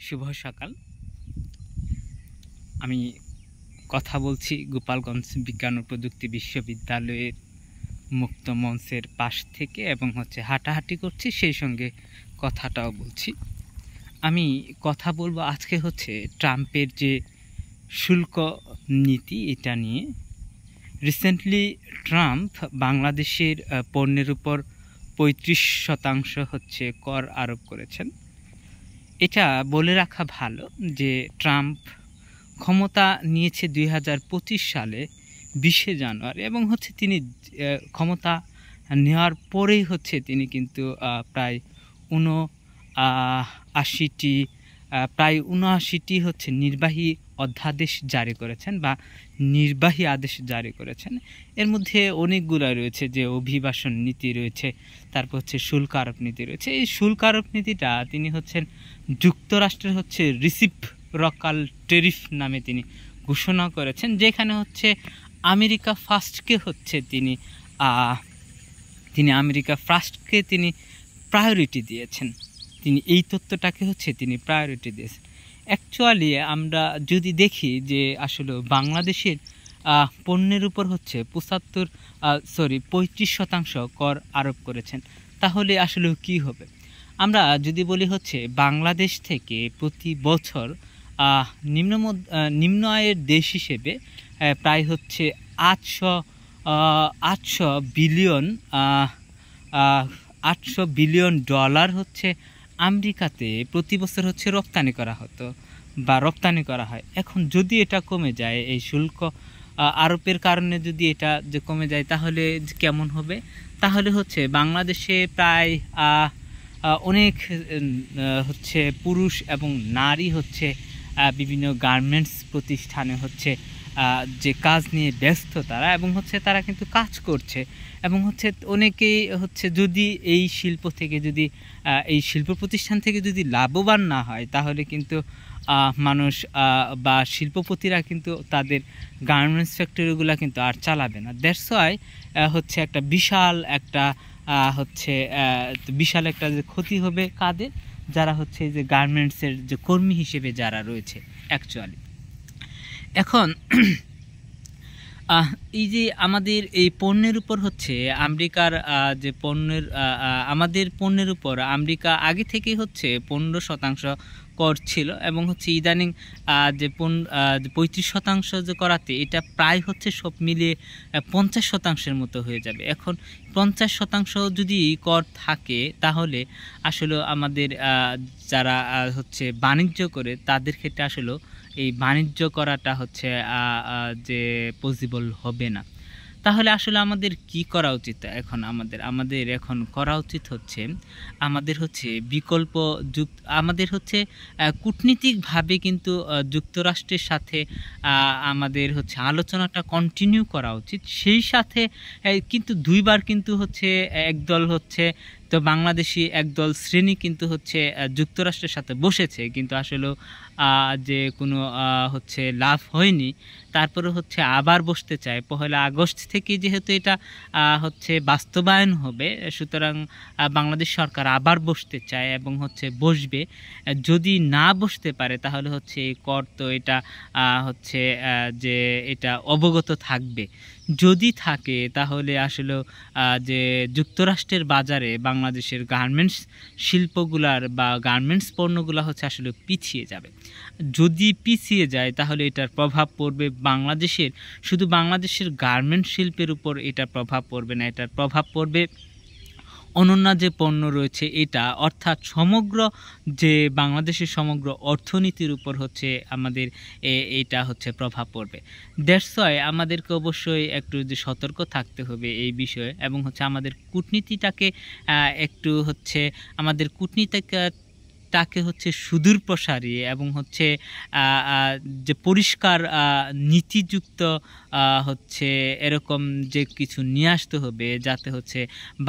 শুভ সকাল। আমি কথা বলছি গোপালগঞ্জ বিজ্ঞান ও প্রযুক্তি বিশ্ববিদ্যালয়ের মুক্ত মঞ্চের পাশ থেকে এবং হাঁটাহাঁটি করছি, সেই সঙ্গে কথাটাও বলছি। আমি কথা বলবো আজকে ট্রাম্পের যে শুল্ক নীতি, এটা নিয়ে। রিসেন্টলি ট্রাম্প বাংলাদেশের পণ্যের উপর 35% কর আরোপ করেছেন। এটা বলে রাখা ভালো যে ট্রাম্প ক্ষমতা নিয়েছে 2025 সালে 20শে জানুয়ারি এবং তিনি ক্ষমতা নেওয়ার পরেই তিনি কিন্তু প্রায় 79টি নির্বাহী অধ্যাদেশ জারি করেছেন বা নির্বাহী আদেশ জারি করেছেন। এর মধ্যে অনেকগুলো রয়েছে, যে অভিবাসন নীতি রয়েছে, তারপর শুল্ক আরোপ নীতি রয়েছে। এই শুল্ক আরোপ নীতিটা তিনি যুক্তরাষ্ট্রের রিসিপ্রকাল ট্যারিফ নামে তিনি ঘোষণা করেছেন, যেখানে আমেরিকা ফার্স্টকে তিনি আমেরিকা ফার্স্টকে তিনি প্রায়োরিটি দিয়েছেন। তিনি এই তথ্যটাকে তিনি প্রায়োরিটি দিয়েছেন। অ্যাকচুয়ালি আমরা যদি দেখি যে আসলে বাংলাদেশের পণ্যের উপর 35% কর আরোপ করেছেন, তাহলে আসলে কি হবে? আমরা যদি বলি বাংলাদেশ থেকে প্রতি বছর নিম্ন আয়ের দেশ হিসেবে প্রায় 800 বিলিয়ন ডলার আমেরিকাতে প্রতি বছর রপ্তানি করা হতো বা রপ্তানি করা হয়। এখন যদি এটা কমে যায়, এই শুল্ক আরোপের কারণে যদি এটা কমে যায়, তাহলে কেমন হবে? তাহলে বাংলাদেশে প্রায় অনেক পুরুষ এবং নারী বিভিন্ন গার্মেন্টস প্রতিষ্ঠানে যে কাজ নিয়ে ব্যস্ত তারা, এবং তারা কিন্তু কাজ করছে, এবং অনেকেই যদি এই শিল্প থেকে এই শিল্প প্রতিষ্ঠান থেকে যদি লাভবান না হয়, তাহলে কিন্তু মানুষ বা শিল্পপতিরা কিন্তু তাদের গার্মেন্টস ফ্যাক্টরিগুলো কিন্তু আর চালাবে না। দ্যাটস ওয়াই একটা বিশাল একটা যে ক্ষতি হবে কাদের, যারা যে গার্মেন্টসের যে কর্মী হিসেবে যারা রয়েছে অ্যাকচুয়ালি। এখন এই যে আমাদের এই পণ্যের উপর আমেরিকার যে আমাদের পণ্যের উপর আমেরিকা আগে থেকেই 15% কর ছিল, এবং ইদানিং যে 35% যে করাতে, এটা প্রায় সব মিলিয়ে 50%-এর মতো হয়ে যাবে। এখন 50% যদি কর থাকে, তাহলে আসলে আমাদের যারা বাণিজ্য করে, তাদের ক্ষেত্রে আসলে এই বাণিজ্য করাটা যে পসিবল হবে না। তাহলে আসলে আমাদের কি করা উচিত? আমাদের এখন করা উচিত আমাদের বিকল্প আমাদের কূটনীতিকভাবে কিন্তু যুক্তরাষ্ট্রের সাথে আমাদের আলোচনাটা কন্টিনিউ করা উচিত। সেই সাথে কিন্তু দুইবার কিন্তু একদল তো বাংলাদেশি একদল শ্রেণী কিন্তু যুক্তরাষ্ট্রের সাথে বসেছে, কিন্তু আসলে যে কোনো লাভ হয়নি। তারপরে আবার বসতে চায় 1 আগস্ট থেকে, যেহেতু এটা বাস্তবায়ন হবে, সুতরাং বাংলাদেশ সরকার আবার বসতে চায় এবং বসবে। যদি না বসতে পারে, তাহলে এই কর তো এটা যে এটা অবগত থাকবে। যদি থাকে, তাহলে আসলে যে যুক্তরাষ্ট্রের বাজারে বাংলাদেশের গার্মেন্টস শিল্পগুলার বা গার্মেন্টস পণ্যগুলো আসলে পিছিয়ে যাবে। যদি পিছিয়ে যায়, তাহলে এটার প্রভাব পড়বে শুধু বাংলাদেশের গার্মেন্টস শিল্পের উপর এটা প্রভাব পড়বে না, এটার প্রভাব পড়বে অনন্য যে পণ্য রয়েছে এটা, অর্থাৎ যে বাংলাদেশের সমগ্র অর্থনীতির উপর আমাদের এইটা প্রভাব পড়বে। দ্যাটস ওয়াই আমাদেরকে অবশ্যই একটু যে সতর্ক থাকতে হবে এই বিষয়ে, এবং আমাদের কূটনীতিটাকে একটু আমাদের কূটনীতিটাকে সুদূর প্রসারী এবং যে পরিষ্কার নীতিযুক্ত এরকম যে কিছু নিয়ে আসতে হবে, যাতে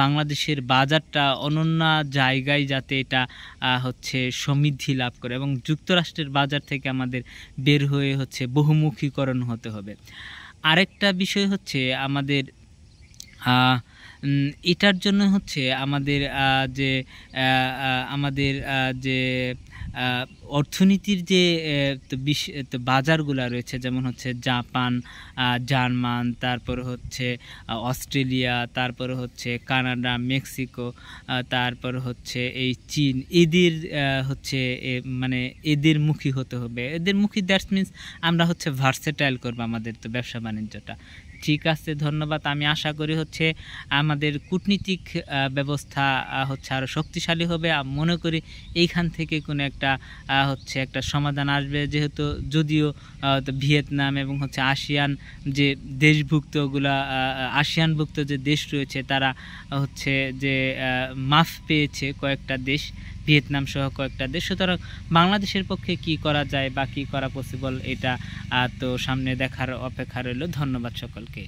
বাংলাদেশের বাজারটা অনন্য জায়গায় যাতে এটা সমৃদ্ধি লাভ করে, এবং যুক্তরাষ্ট্রের বাজার থেকে আমাদের বের হয়ে বহুমুখীকরণ হতে হবে। আরেকটা বিষয় আমাদের এটার জন্য আমাদের যে অর্থনীতির যে বাজারগুলো রয়েছে, যেমন হচ্ছে জাপান, জার্মান, তারপর হচ্ছে অস্ট্রেলিয়া, তারপর হচ্ছে কানাডা, মেক্সিকো, তারপর হচ্ছে এই চীন, এদের হচ্ছে মানে এদের মুখী হতে হবে। এদের মুখী দ্যাটস মিনস আমরা হচ্ছে ভার্সেটাইল করবো আমাদের তো ব্যবসা বাণিজ্যটা। ঠিক আছে, ধন্যবাদ। আমি আশা করি হচ্ছে আমাদের কূটনীতিক ব্যবস্থা হচ্ছে আরও শক্তিশালী হবে। মনে করি এইখান থেকে কোনো একটা হচ্ছে একটা সমাধান আসবে, যেহেতু যদিও ভিয়েতনাম এবং হচ্ছে আসিয়ান যে দেশভুক্তগুলা আসিয়ানভুক্ত যে দেশ রয়েছে, তারা হচ্ছে যে মাফ পেয়েছে কয়েকটা দেশ, ভিয়েতনাম সহ কয়েকটা দেশ। সুতরাং বাংলাদেশের পক্ষে কি করা যায় বা কি করা পসিবল, এটা তো সামনে দেখার অপেক্ষা রইল। ধন্যবাদ সকলকে।